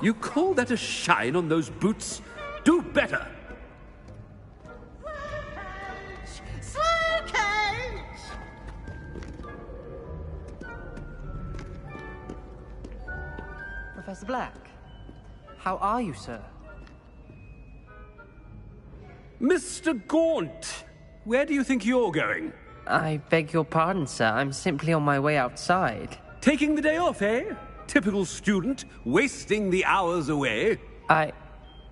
You call that a shine on those boots? Do better! Professor Black, how are you, sir? Mr. Gaunt, where do you think you're going? I beg your pardon, sir. I'm simply on my way outside. Taking the day off, eh? Typical student, wasting the hours away. I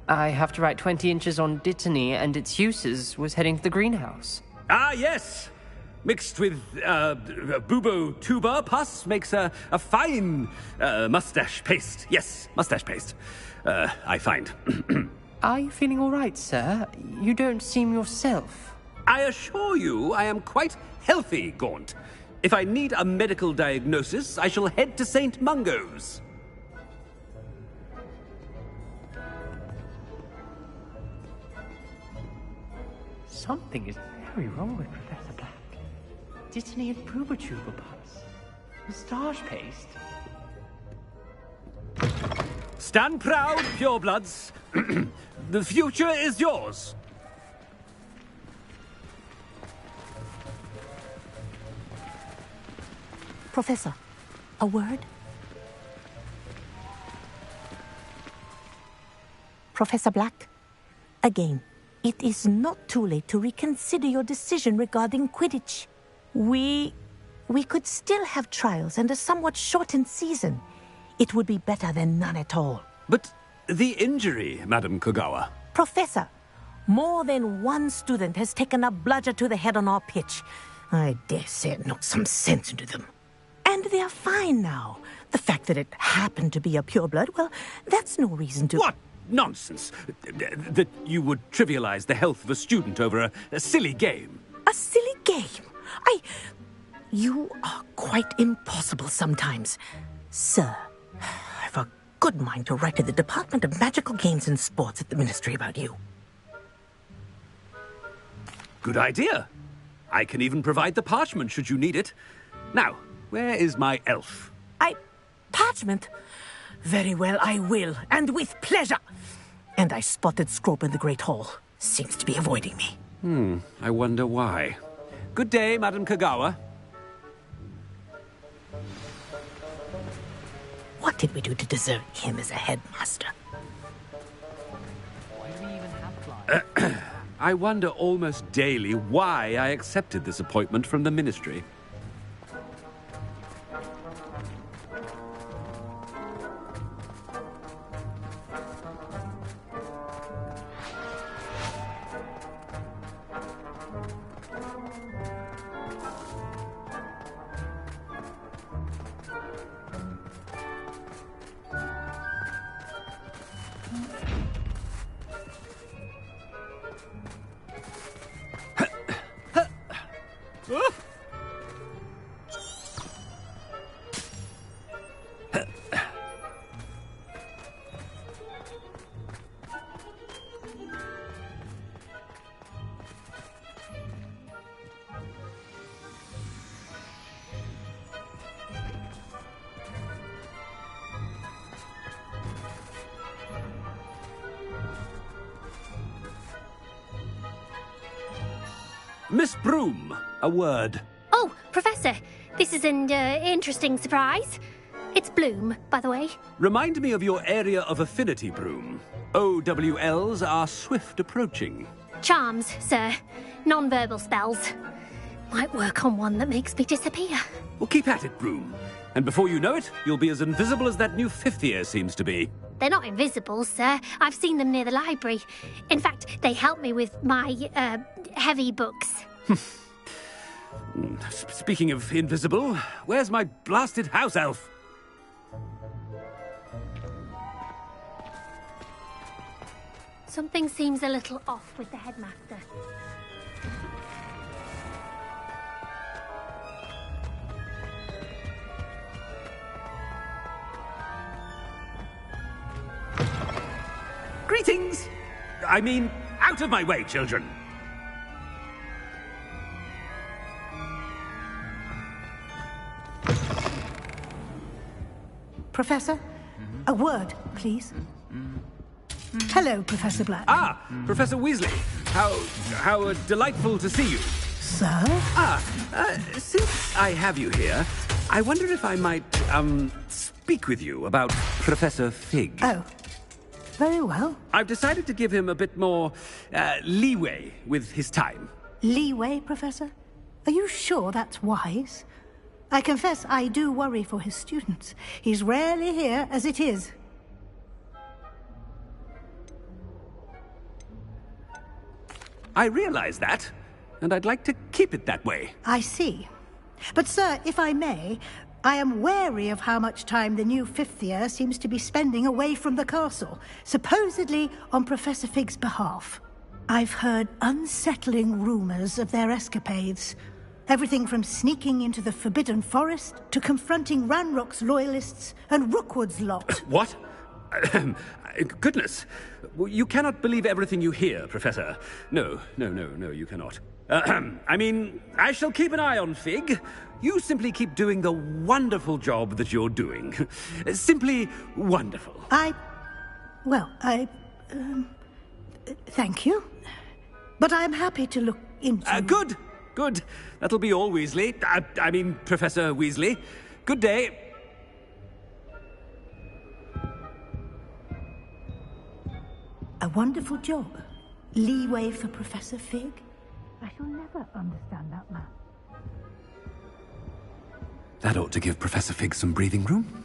have to write 20 inches on Dittany and its uses. Was heading to the greenhouse. Ah, yes! Mixed with, bubo tuber pus makes a fine, mustache paste. Yes, mustache paste. I find. Are you feeling all right, sir? You don't seem yourself. I assure you I am quite healthy, Gaunt. If I need a medical diagnosis, I shall head to St. Mungo's. Something is very wrong with Professor Black. Dittany and Prubertuber pups. Moustache paste. Stand proud, purebloods. The future is yours. Professor, a word? Professor Black, again, it is not too late to reconsider your decision regarding Quidditch. We could still have trials and a somewhat shortened season. It would be better than none at all. But the injury, Madam Kogawa. Professor, more than one student has taken a bludger to the head on our pitch. I dare say it knocked some sense into them. And they are fine now. The fact that it happened to be a pureblood, well, that's no reason to... What nonsense! That you would trivialize the health of a student over a silly game. A silly game? You are quite impossible sometimes. Sir, I've a good mind to write to the Department of Magical Games and Sports at the Ministry about you. Good idea. I can even provide the parchment should you need it. Now, where is my elf? Parchment? Very well, I will, and with pleasure. And I spotted Scrope in the Great Hall. Seems to be avoiding me. I wonder why. Good day, Madam Kagawa. What did we do to deserve him as a headmaster? Why do we even have clients? I wonder almost daily why I accepted this appointment from the Ministry. Miss Broom, a word. Oh, Professor, this is an interesting surprise. It's Bloom, by the way. Remind me of your area of affinity, Broom. OWLs are swift approaching. Charms, sir. Non-verbal spells. Might work on one that makes me disappear. Well, keep at it, Broom. And before you know it, you'll be as invisible as that new fifth year seems to be. They're not invisible, sir. I've seen them near the library. In fact, they help me with my, heavy books. Speaking of invisible, where's my blasted house elf? Something seems a little off with the headmaster. Greetings! I mean, out of my way, children! Professor, a word, please. Hello, Professor Black. Ah, Professor Weasley. How delightful to see you. Sir? Since I have you here, I wonder if I might, speak with you about Professor Fig. Oh, very well. I've decided to give him a bit more, leeway with his time. Leeway, Professor? Are you sure that's wise? I confess I do worry for his students. He's rarely here as it is. I realize that, and I'd like to keep it that way. I see. But, sir, if I may, I am wary of how much time the new fifth year seems to be spending away from the castle, supposedly on Professor Fig's behalf. I've heard unsettling rumors of their escapades. Everything from sneaking into the Forbidden Forest to confronting Ranrock's loyalists and Rookwood's lot. What? Goodness. You cannot believe everything you hear, Professor. No, you cannot. I mean, I shall keep an eye on Fig. You simply keep doing the wonderful job that you're doing. Simply wonderful. Thank you. But I'm happy to look into... Good. That'll be all, Weasley. I mean, Professor Weasley. Good day. A wonderful job. Leeway for Professor Fig. I shall never understand that man. That ought to give Professor Fig some breathing room.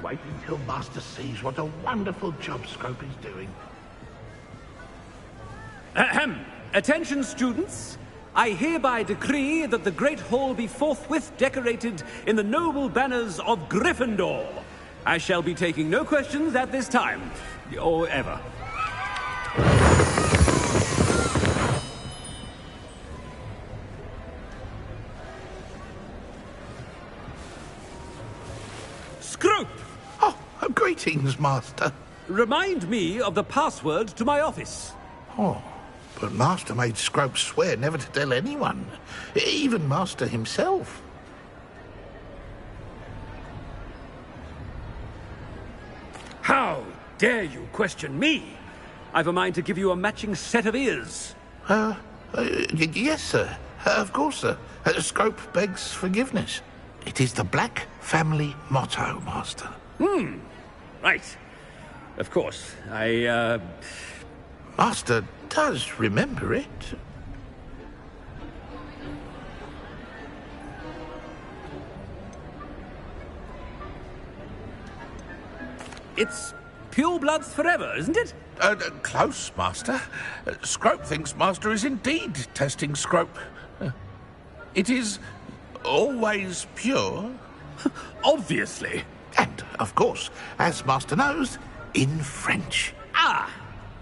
Wait until Master sees what a wonderful job Scrope is doing. Ahem. Attention, students. I hereby decree that the Great Hall be forthwith decorated in the noble banners of Gryffindor. I shall be taking no questions at this time, or ever. Scrope! Oh, greetings, Master. remind me of the password to my office. Oh, but Master made Scrope swear never to tell anyone, even Master himself. How dare you question me? I've a mind to give you a matching set of ears. Yes, sir. Of course, sir. Scrope begs forgiveness. It is the Black family motto, Master. Right. Of course. Master does remember it. It's pure bloods forever, isn't it? Close, Master. Scrope thinks Master is indeed testing Scrope. It is always pure. Obviously. And, of course, as Master knows, in French. Ah!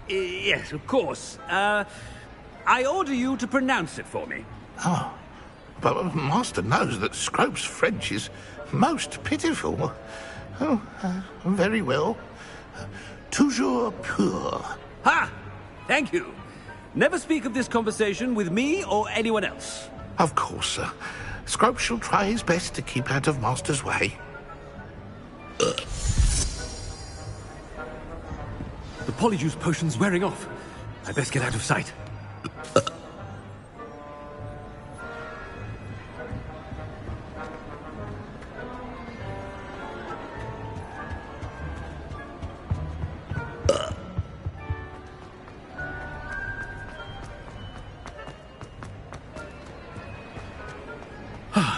Yes, of course. I order you to pronounce it for me. Oh, but Master knows that Scrope's French is most pitiful. Oh, very well. Toujours pur. Ha! Thank you. Never speak of this conversation with me or anyone else. Of course, sir. Scrope shall try his best to keep out of Master's way. The polyjuice potion's wearing off. I best get out of sight.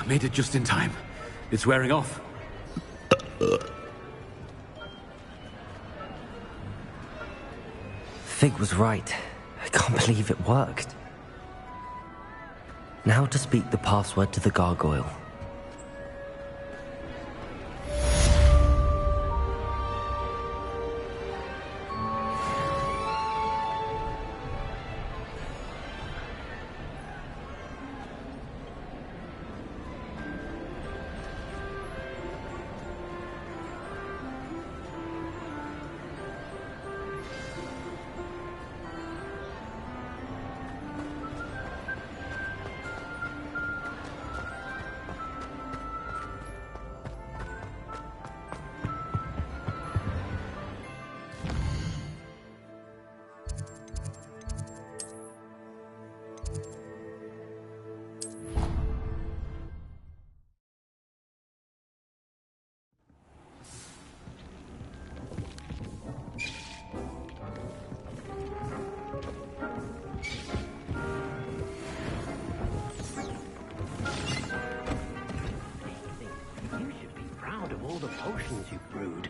Made it just in time. It's wearing off. Fig was right. I can't believe it worked. Now to speak the password to the gargoyle. All the potions you've brewed.